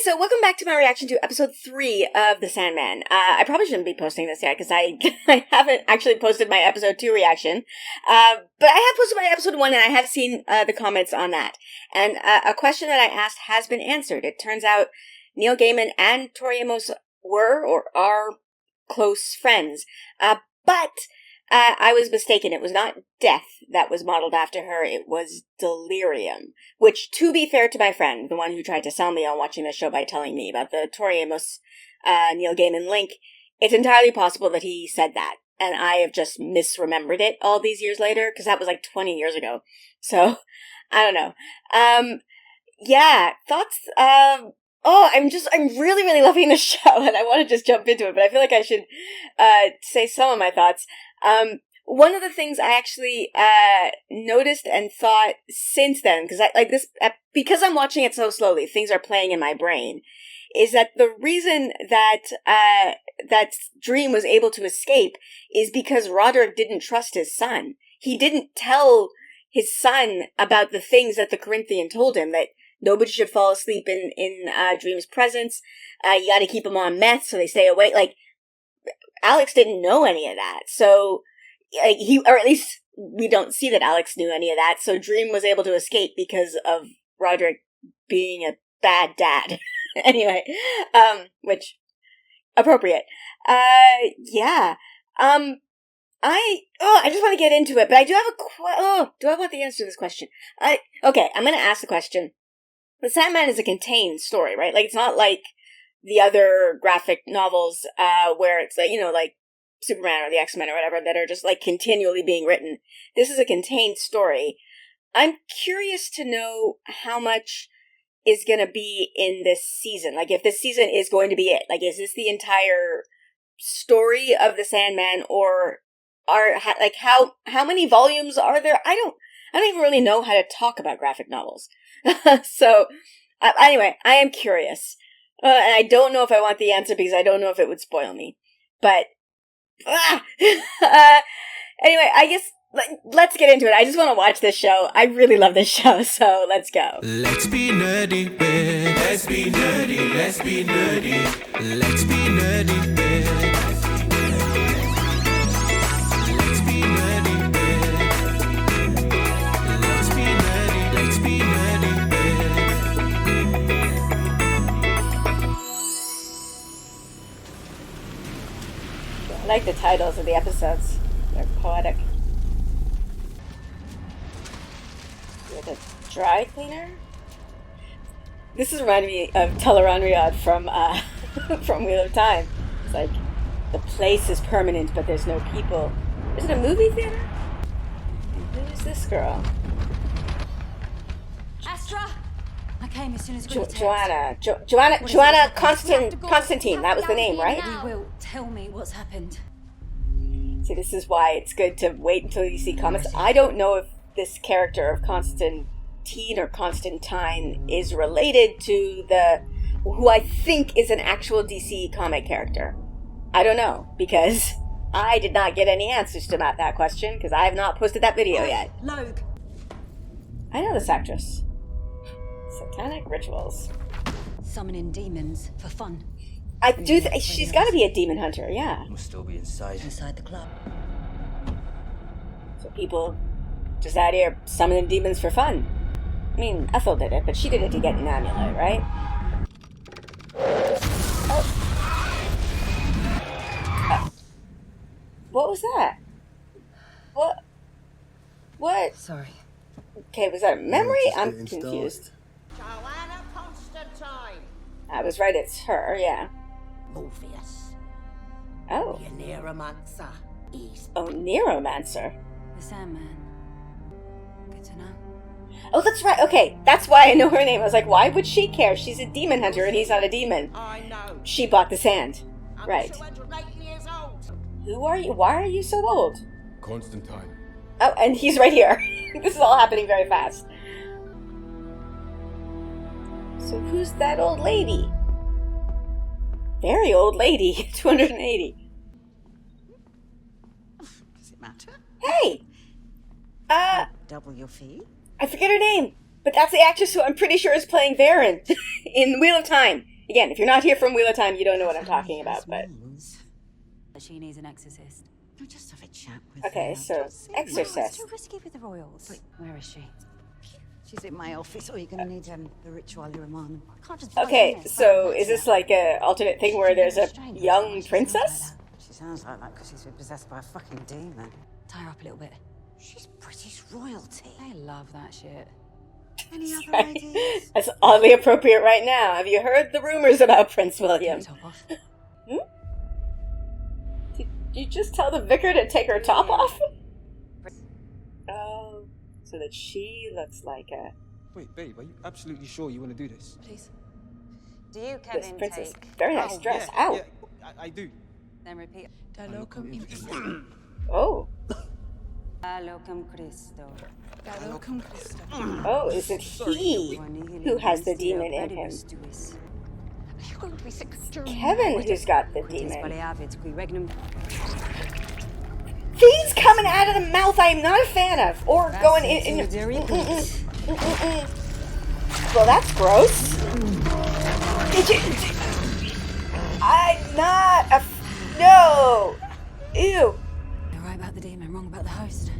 so welcome back to my reaction to episode 3 of The Sandman. I probably shouldn't be posting this yet because I haven't actually posted my episode 2 reaction. But I have posted my episode 1 and I have seen the comments on that. And a question that I asked has been answered. It turns out Neil Gaiman and Tori Amos were or are close friends. But I was mistaken. It was not death that was modeled after her. It was delirium. Which, to be fair to my friend, the one who tried to sell me on watching this show by telling me about the Tori Amos, Neil Gaiman link, it's entirely possible that he said that. And I have just misremembered it all these years later, because that was like 20 years ago. So, I don't know. Yeah, thoughts? I'm really, really loving the show, and I want to just jump into it, but I feel like I should say some of my thoughts. One of the things I actually noticed and thought since then, because I'm watching it so slowly, things are playing in my brain, is that the reason that that Dream was able to escape is because Roderick didn't trust his son. He didn't tell his son about the things that the Corinthian told him, that nobody should fall asleep in Dream's presence. You got to keep them on meth so they stay awake. Like, Alex didn't know any of that. So, or at least we don't see that Alex knew any of that. So Dream was able to escape because of Roderick being a bad dad. Anyway, which, appropriate. Yeah. I just want to get into it, but I do have do I want the answer to this question? Okay, I'm going to ask the question. The Sandman is a contained story, right? Like, it's not like the other graphic novels, where it's like, like Superman or the X-Men or whatever, that are just like continually being written. This is a contained story. I'm curious to know how much is going to be in this season. Like, if this season is going to be it. Like, is this the entire story of the Sandman, or how many volumes are there? I don't even really know how to talk about graphic novels. So, anyway, I am curious. And I don't know if I want the answer because I don't know if it would spoil me. But, anyway, I guess, let's get into it. I just want to watch this show. I really love this show, so let's go. Let's be nerdy, babe. Let's be nerdy, let's be nerdy. Let's be nerdy, babe. Let's be nerdy, babe. Let's be nerdy, let's be nerdy, babe. I like the titles of the episodes. They're poetic. You're the dry cleaner? This is reminding me of Teleron Riyadh from from Wheel of Time. It's like, the place is permanent, but there's no people. Is it a movie theater? And who's this girl? Astra! I came as soon as we Johanna Constantine. That was the name, right? You will tell me what's happened. See, this is why it's good to wait until you see comments. I don't know if this character of Constantine or Constantine is related to who I think is an actual DC comic character. I don't know, because I did not get any answers to that question, because I have not posted that video yet. Logue. I know this actress. Satanic rituals. Summoning demons for fun. I do. She's got to be a demon hunter. Yeah. Must still be inside the club. So people just out here summoning demons for fun. I mean, Ethel did it, but she did it to get an amulet, right? What was that? What? Sorry. Okay, was that a memory? I'm confused. Johanna Constantine. I was right, it's her, yeah. Morpheus. Oh. Your Neuromancer. He's Oh, Neuromancer. The Sandman. Good to know. Oh, that's right. Okay, that's why I know her name. I was like, why would she care? She's a demon hunter and he's not a demon. I know. She bought the sand. I'm Right. 280 years old. Who are you? Why are you so old? Constantine. Oh, and he's right here. This is all happening very fast. So who's that old lady? Very old lady. 280. Does it matter? Hey! Double your fee? I forget her name, but that's the actress who I'm pretty sure is playing Varen in Wheel of Time. Again, if you're not here from Wheel of Time, you don't know what I'm talking about, but... But she needs an exorcist. No, just have a chat with Okay, her. so, Don't say No, exorcist. it's too risky with the royals. Wait. Where is she? She's in my office, or you're going to need the ritual Roman. I can't just buzz Okay, in there. so is this like a alternate thing where there's a Strange, young she sounds like princess? that. She sounds like that because she's been possessed by a fucking demon. Tie her up a little bit. She's British royalty. I love that shit. Any other ideas? That's oddly appropriate right now. Have you heard the rumors about Prince Take William? the top off. Did you just tell the vicar to take her top off? Oh, so that she looks like a... Wait, babe, are you absolutely sure you want to do this? Please. Do you, This Kevin, princess. take... Very nice dress. Ow. Yeah, I do. Then repeat. Oh. Locum Christo. Oh, is it he who has the demon in him? You're going to be sick of German. Kevin who's got the Quitis demon. paleavid qui regnum. Things coming out of the mouth I am not a fan of. Or going in... Well, that's gross. Did you... I'm not a... No! Ew. You're right about the demon, wrong about the host.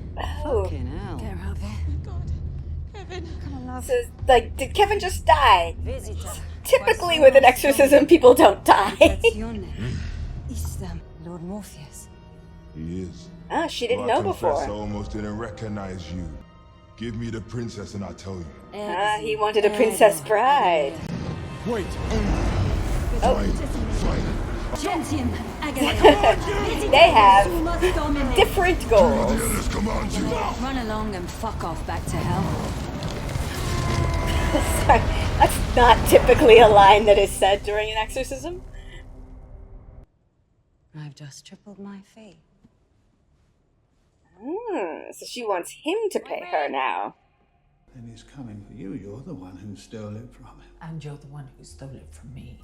Oh. Fucking hell. Get her out there. Come on, love. So, like, did Kevin just die? Visitor. Typically with an exorcism, people don't die. Stazione. Islam. Lord Morpheus. He is. Ah, she didn't Well, know I confess I before. almost didn't recognize you. Give me the princess and I'll tell you. Ah, he wanted a princess bride. Wait. Gentium. They have different goals. Let's come on, you. Run along and fuck off back to hell. Sorry, that's not typically a line that is said during an exorcism. I've just tripled my fee. So she wants him to pay her now. And he's coming for you. You're the one who stole it from him. And you're the one who stole it from me.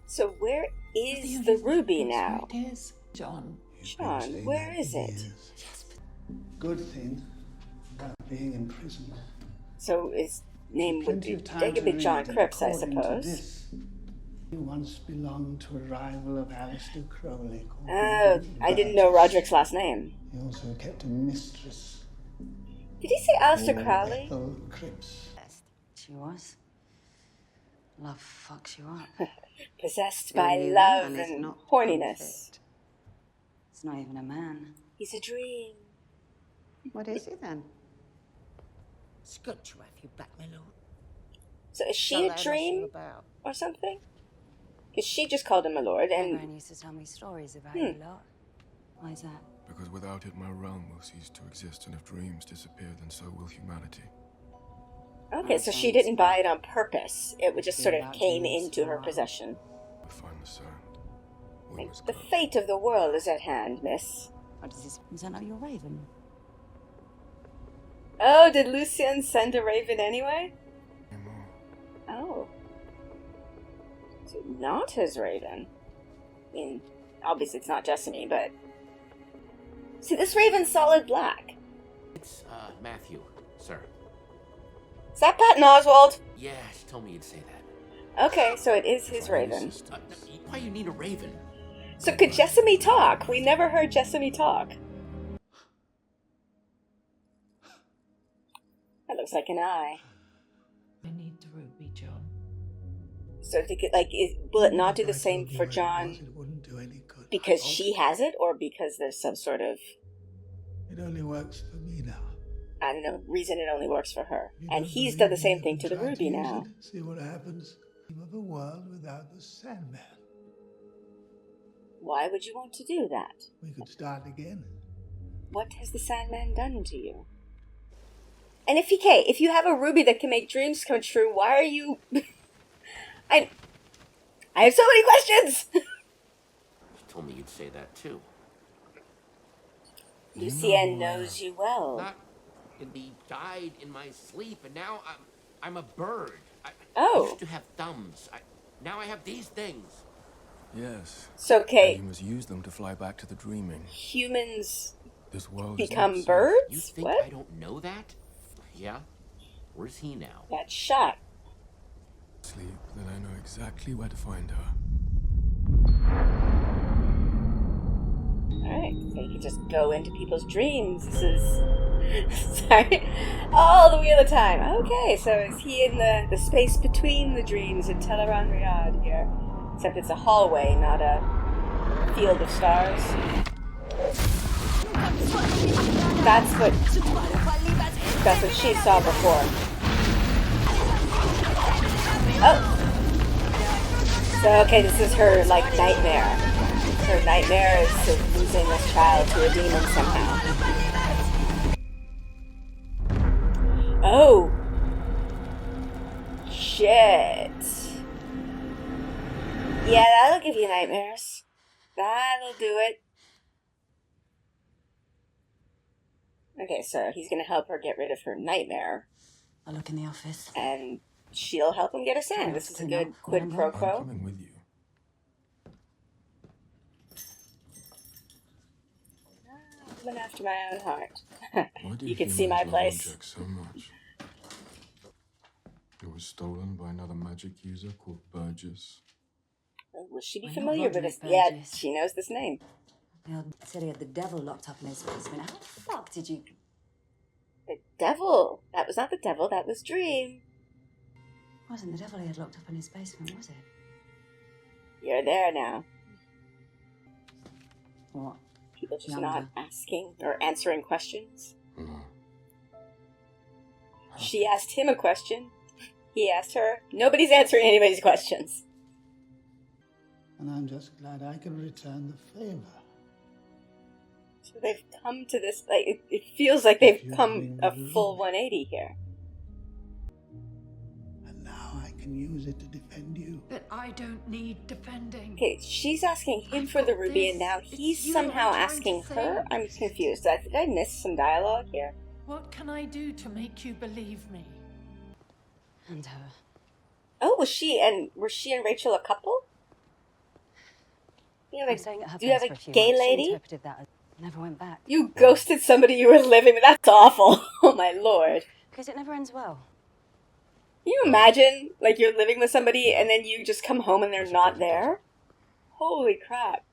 So where is the ruby now? It is, John. You've been John, saying where that is for it? years. Good thing about being in prison. So his name would Plenty be of time Jacob to read John that Cripps, I according to suppose. this, you once belonged to a rival of Aleister Crowley called Oh, Gilbert I didn't know Burgess. Roderick's last name. He also kept a mistress. Did he say Aleister named Crowley? Ethel Cripps. She was. Love fucks you up. Possessed The by only love woman is and not horniness. perfect. It's not even a man. He's a dream. What is he then? It's good to have you back, my lord. So is she So a that's what dream you're about. or something? Because she just called him a lord, My and gran used to tell me stories about you lot. Why is that? Because without it, my realm will cease to exist, and if dreams disappear, then so will humanity. okay, so she didn't buy it on purpose. It would just sort of came into her possession. We find the sand. We Like, must the go. fate of the world is at hand, miss. What does this? Is that not your raven? Oh, did Lucien send a raven anyway? Anymore. Oh. So not his raven. I mean, obviously it's not Jessamy, but... See, this raven's solid black. It's, Matthew, sir. Is that Patton Oswald? Yeah, she told me you'd say that. Okay, so it is his raven. No, why you need a raven? So could Jessamy talk? We never heard Jessamy talk. That looks like an eye. I need the ruby, John. So if you could, like, will it not do the same for John It wouldn't do any good. because she has it, or because there's some sort of, It only works for me now. I don't know, reason it only works for her? You And don't he's believe done the me, same you thing can to the try ruby use now. it, see what happens. Of a world without the Sandman. Why would you want to do that? We could start again. What has the Sandman done to you? And if you have a ruby that can make dreams come true, why are you... I have so many questions! She told me you'd say that too. Lucien knows you well. Not in the died in my sleep, and now I'm a bird. I Oh. used to have thumbs. Now I have these things. Yes. So, And okay, you must use them to fly back to the dreaming. humans This world is become not safe. birds? You think What? I don't know that? Yeah? Where's he now? Got shot. sleep, then I know exactly where to find her. Alright, so you can just go into people's dreams. This is... Sorry. All the Wheel of Time. Okay, so is he in the space between the dreams in Teleron Riyadh here? Except it's a hallway, not a field of stars. That's what she saw before. Oh! So, okay, this is her, like, nightmare. Her nightmare is of losing this child to a demon somehow. Oh! Shit. Yeah, that'll give you nightmares. That'll do it. Okay, so he's gonna help her get rid of her nightmare. I'll look in the office. And she'll help him get a sand. This is a good quid pro quo. I'm coming with you. Went after my own heart. Why do You can see my humans love place. objects so much? It was stolen by another magic user called Burgess. Will she be Why not familiar with Roderick this? Yeah, Burgess? she knows this name. He said he had the devil locked up in his basement. How the fuck did you... The devil. That was not the devil, that was Dream. It wasn't the devil he had locked up in his basement, was it? You're there now. What? People just Younger. not asking or answering questions. No. She asked him a question. He asked her. Nobody's answering anybody's questions. And I'm just glad I can return the favor. So they've come to this, like, it feels like they've come a full 180 here. And now I can use it to defend you. But I don't need defending. Okay, she's asking him for the ruby, and now he's somehow asking her? I'm confused. Did I miss some dialogue here? What can I do to make you believe me? And her. Oh, were she and Rachel a couple? You I'm have staying at her do you have place a for few gay months. She lady? interpreted that as never went back. You ghosted somebody you were living with. That's awful. Oh my lord. Because it never ends well. Can you imagine, like, you're living with somebody and then you just come home and they're not there? Holy crap.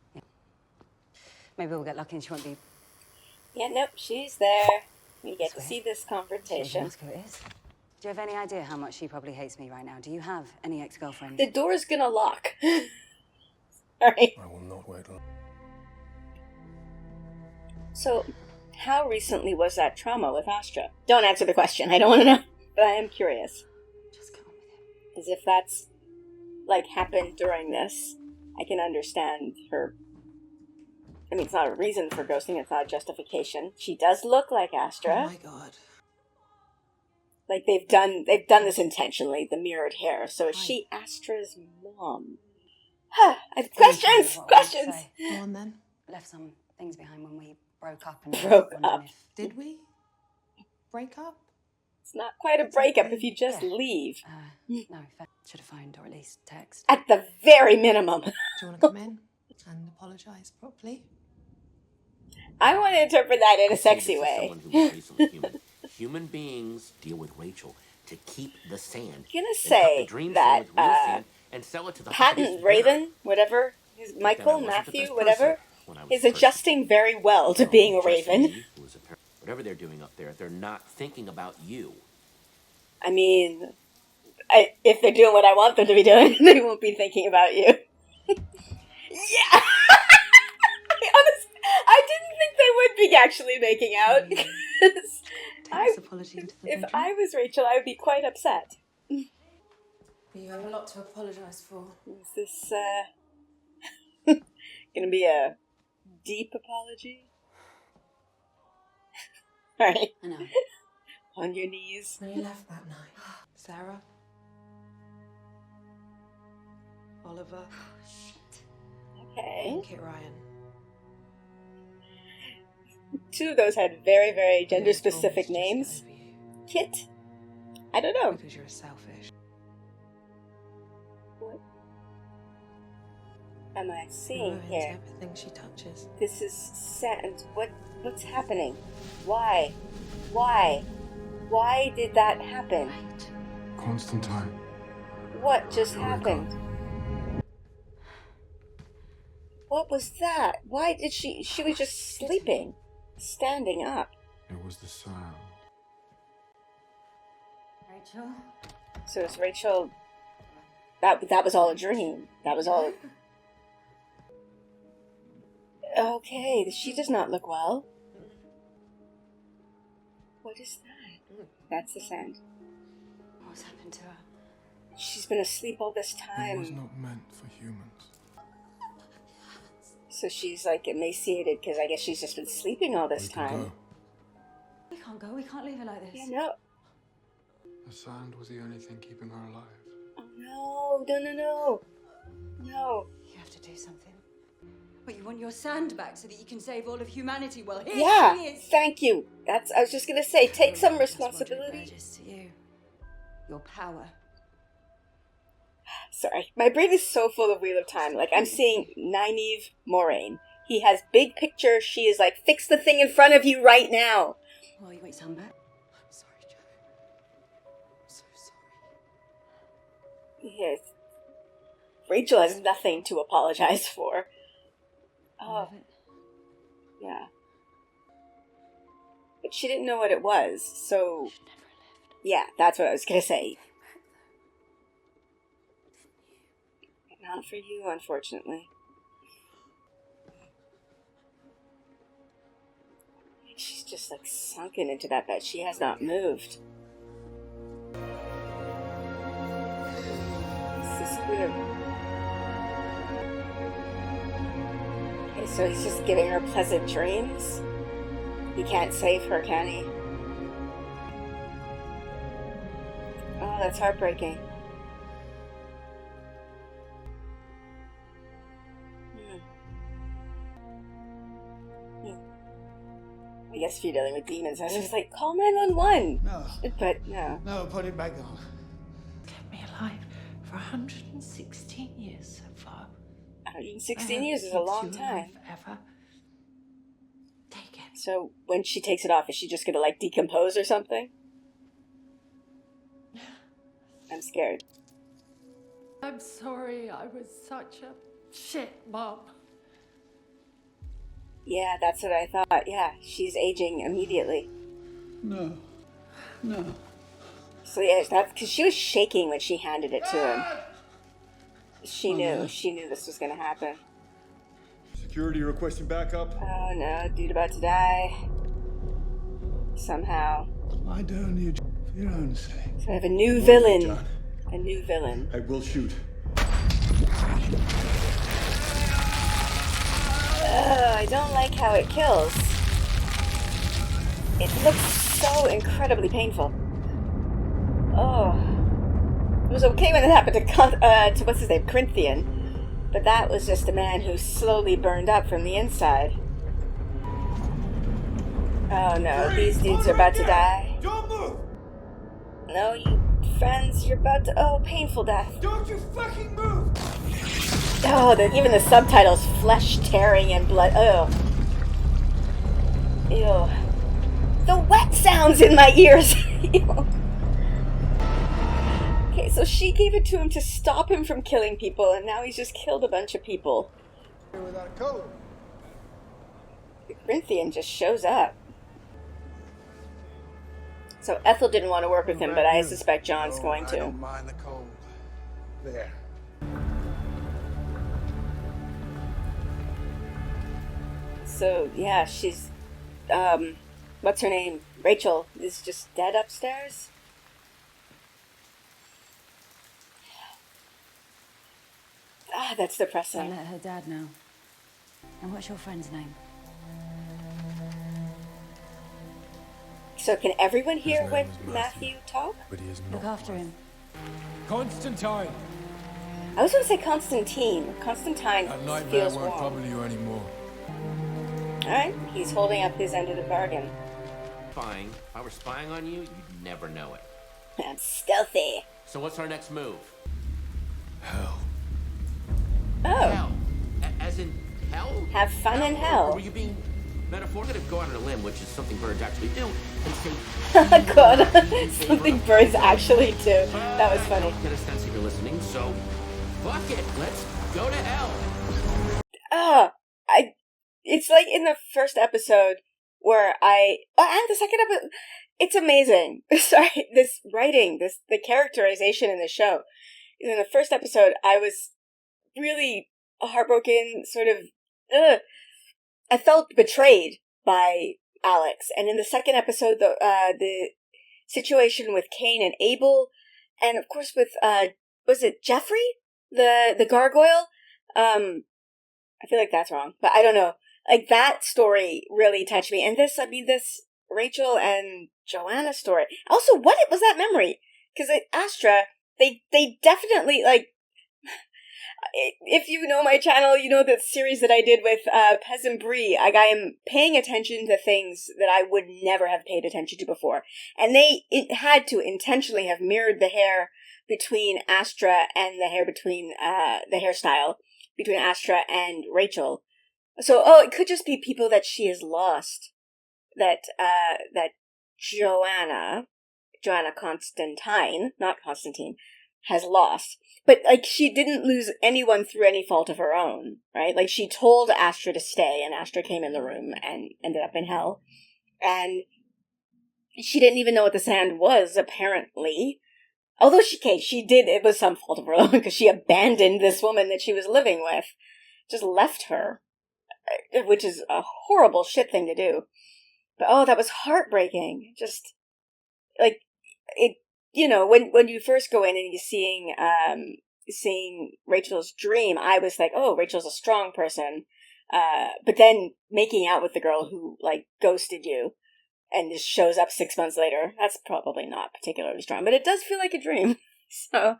Maybe we'll get lucky and she won't be... Yeah, nope, she's there. We get to Sweet. see this She can confrontation. ask who it is. Do you have any idea how much she probably hates me right now? Do you have any ex-girlfriends? The door's gonna lock. Alright. I will not wait long. So, how recently was that trauma with Astra? Don't answer the question. I don't want to know. But I am curious. Just come on with it. Because if that's, like, happened during this, I can understand her. I mean, it's not a reason for ghosting. It's not a justification. She does look like Astra. Oh my god. Like, they've done this intentionally, the mirrored hair. So is she Astra's mom? I have questions! What would you Questions! say? Go on then. Left some things behind when we broke up. And Broke wondering up. if- Did we? Break up? It's not quite a breakup if you just Yeah. leave. No, should have phoned or at least text. At the very minimum. Do you want to come in and apologise properly? I want to interpret that in a sexy This is way. someone who was recently human. Human beings deal with Rachel to keep the sand. I'm gonna And say cut the dream that, sand with real sand and sell it to the Patton highest Raven, bidder. whatever, his Michael, wasn't the Matthew, best whatever, person when I was is the person. adjusting very well to being a Trust Raven. me, who was a par- Whatever they're doing up there, they're not thinking about you. I mean, if they're doing what I want them to be doing, they won't be thinking about you. Yeah! I didn't think they would be actually making out. Because Take this apology into the if bedroom. I was Rachel, I would be quite upset. You have a lot to apologise for. Is this, gonna be a deep apology? Alright. I know. On your knees. When you left that night, Sarah, Oliver, Okay. and Kit Ryan. Two of those had very, very They told me gender-specific to just names. get over you Kit? I don't know. because you're selfish. What am I You seeing ruined here? everything she touches. This is sand. What's happening? Why? Why? Why did that happen? Constantine. What just happened? What was that? Why did she was just sleeping, standing up. It was the sound. Rachel? So it's Rachel. That was all a dream. That was all. Okay, she does not look well. What is that? That's the sound. What's happened to her? She's been asleep all this It was time. not meant for humans. So she's like emaciated because I guess she's just been sleeping all this We can time. go. We can't go. We can't leave her like this. Yeah, no. The sand was the only thing keeping her alive. Oh, no. No. You have to do something. What, you want your sand back so that you can save all of humanity? Well, here Yeah, she is. thank you. I was just gonna say, take some That's what responsibility. Burgess to you. Your power. Sorry, my brain is so full of Wheel of Time. Like, I'm seeing Nynaeve Moraine. He has big picture. She is like, fix the thing in front of you right now. Well, you want your son back? I'm sorry, Joe. I'm so sorry. Yes. Rachel has nothing to apologize for. All Oh, of it. yeah. But she didn't know what it was, so... Should never have left. Yeah, that's what I was gonna say. Not for you, unfortunately. She's just like sunken into that bed. She has not moved. This is weird. Okay, so he's just giving her pleasant dreams. He can't save her, can he? Oh, that's heartbreaking. I guess if you're dealing with demons, I was just like, call 911. No. But no. No, put it back on. Kept me alive for 116 years so far. 116 years is a long time. Forever. Take it. So when she takes it off, is she just gonna like decompose or something? I'm scared. I'm sorry. I was such a shit mom. Yeah, that's what I thought. Yeah, she's aging immediately. No. No. So yeah, that's because she was shaking when she handed it to him. She knew this was gonna happen. Security requesting backup. Oh no, dude about to die. Somehow. Why don't you, for your own sake? So I have a new villain. John. A new villain. I will shoot. I don't like how it kills. It looks so incredibly painful. Oh. It was okay when it happened to what's his name, Corinthian. But that was just a man who slowly burned up from the inside. Oh no, these dudes are about to die. Don't move! No, you friends, you're about to... Oh, painful death. Don't you fucking move! Oh, even the subtitles, flesh tearing and blood. Oh. Ew. The wet sounds in my ears. Ew. Okay, so she gave it to him to stop him from killing people, and now he's just killed a bunch of people. Without a code. The Corinthian just shows up. So Ethel didn't want to work with him, but I suspect John's going I to. don't mind the cold. There. So, yeah, she's, what's her name? Rachel is just dead upstairs? Ah, that's I depressing. let her dad know. And what's your friend's name? So can everyone hear name when is Matthew talk? But he is Look not. after him. Constantine! I was going to say Constantine. Constantine That nightmare feels won't wrong. trouble you anymore. Alright, he's holding up his end of the bargain. Spying. If I were spying on you, you'd never know it. I'm stealthy. So what's our next move? Hell. Oh, Hell. As in hell? have fun in Or hell. were you being Metaphor, I'm gonna go out on a limb, which is something birds actually do, and say, God, something birds actually do. That was I funny. don't get a sense that you're listening, so fuck it, let's go to hell. It's like in the first episode where and the second episode, it's amazing. Sorry, this writing, the characterization in the show. In the first episode, I was really heartbroken, sort of, I felt betrayed by Alex. And in the second episode, the situation with Cain and Abel, and of course with, was it Jeffrey? The gargoyle? I feel like that's wrong, but I don't know. Like, that story really touched me. And this Rachel and Johanna story. Also, what was that memory? Because Astra, they definitely, like, if you know my channel, you know the series that I did with Pez and Brie. Like, I am paying attention to things that I would never have paid attention to before. And it had to intentionally have mirrored the hair between Astra and the hair between, the hairstyle between Astra and Rachel. So, it could just be people that she has lost. That Johanna Constantine, not Constantine, has lost. But, like, she didn't lose anyone through any fault of her own, right? Like, she told Astra to stay, and Astra came in the room and ended up in hell. And she didn't even know what the sand was, apparently. Although she did, it was some fault of her own, because she abandoned this woman that she was living with. Just left her. Which is a horrible shit thing to do. But, that was heartbreaking. Just, like, it, when you first go in and you're seeing Rachel's dream, I was like, oh, Rachel's a strong person. But then making out with the girl who, like, ghosted you and just shows up 6 months later, that's probably not particularly strong, but it does feel like a dream. So,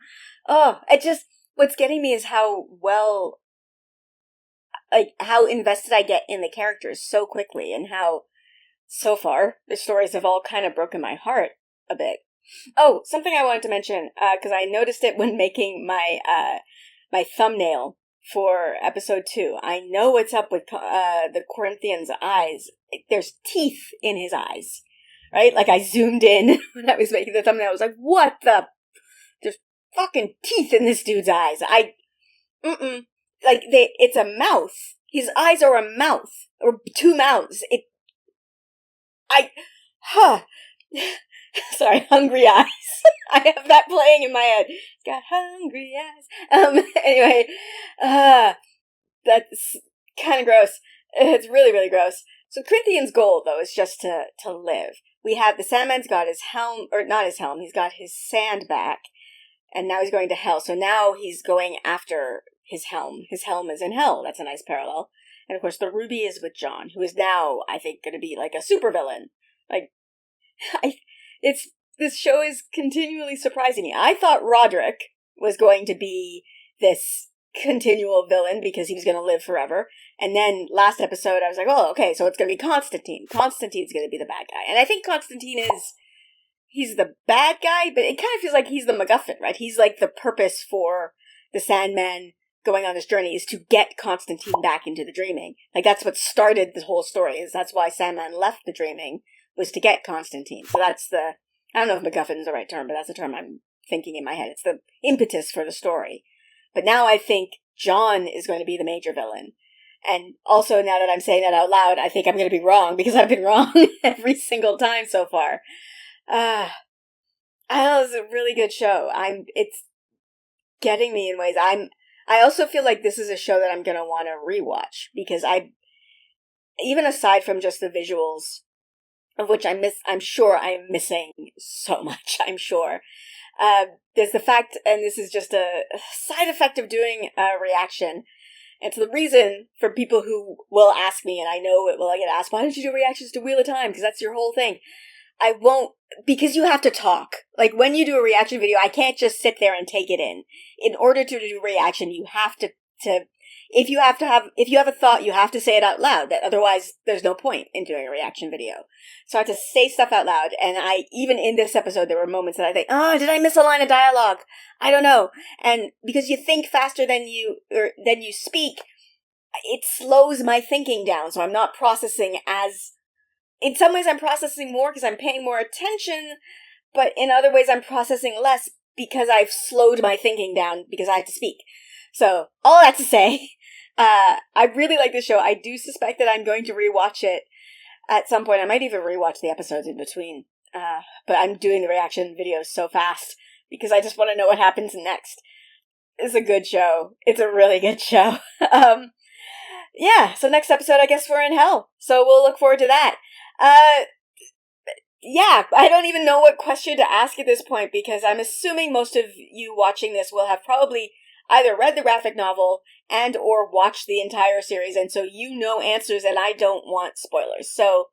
what's getting me is how invested I get in the characters so quickly, and how, so far, the stories have all kind of broken my heart a bit. Oh, something I wanted to mention, because I noticed it when making my thumbnail for episode 2. I know what's up with the Corinthian's eyes. There's teeth in his eyes, right? Like, I zoomed in when I was making the thumbnail. I was like, what the? There's fucking teeth in this dude's eyes. It's a mouth. His eyes are a mouth. Or two mouths. Sorry, hungry eyes. I have that playing in my head. Got hungry eyes. Anyway, that's kind of gross. It's really, really gross. So Corinthian's goal, though, is just to live. We have the Sandman's got his helm, or not his helm, he's got his sand back, and now he's going to hell. So now he's going after his helm. His helm is in hell. That's a nice parallel. And of course, the ruby is with John, who is now, I think, going to be like a supervillain. Like, this show is continually surprising me. I thought Roderick was going to be this continual villain because he was going to live forever. And then last episode, I was like, oh, okay, so it's going to be Constantine. Constantine's going to be the bad guy. And I think Constantine he's the bad guy, but it kind of feels like he's the MacGuffin, right? He's like the purpose for the Sandman going on this journey is to get Constantine back into the dreaming. Like, that's what started the whole story, that's why Sandman left the dreaming, was to get Constantine. So that's I don't know if MacGuffin is the right term, but that's the term I'm thinking in my head. It's the impetus for the story. But now I think John is going to be the major villain. And also, now that I'm saying that out loud, I think I'm going to be wrong, because I've been wrong every single time so far. I know, it's a really good show. It's getting me in ways. I also feel like this is a show that I'm going to want to rewatch, because even aside from just the visuals, of which I'm sure I'm missing so much, I'm sure. There's the fact, and this is just a side effect of doing a reaction. It's the reason for people who will ask me, and I know it will get asked, why don't you do reactions to Wheel of Time? Because that's your whole thing. I won't, because you have to talk. Like, when you do a reaction video, I can't just sit there and take it in. In order to do reaction, you have to if you have a thought, you have to say it out loud. Otherwise, there's no point in doing a reaction video. So I have to say stuff out loud. And even in this episode, there were moments that I think, oh, did I miss a line of dialogue? I don't know. And because you think faster than you speak, it slows my thinking down, so I'm not processing as... In some ways I'm processing more because I'm paying more attention, but in other ways I'm processing less because I've slowed my thinking down because I have to speak. So, all that to say, I really like this show. I do suspect that I'm going to rewatch it at some point. I might even rewatch the episodes in between. But I'm doing the reaction videos so fast because I just want to know what happens next. It's a good show. It's a really good show. Yeah, so next episode, I guess we're in hell. So we'll look forward to that. Yeah, I don't even know what question to ask at this point because I'm assuming most of you watching this will have probably either read the graphic novel and or watched the entire series, and so you know answers and I don't want spoilers. So,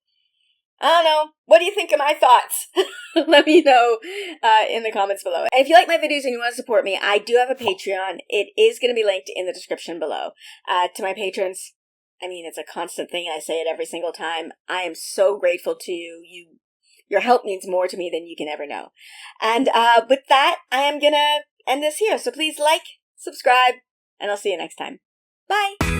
I don't know. What do you think of my thoughts? Let me know in the comments below. And if you like my videos and you want to support me, I do have a Patreon. It is going to be linked in the description below. To my patrons, I mean, it's a constant thing. I say it every single time. I am so grateful to you. Your help means more to me than you can ever know. And with that, I am going to end this here. So please like, subscribe, and I'll see you next time. Bye!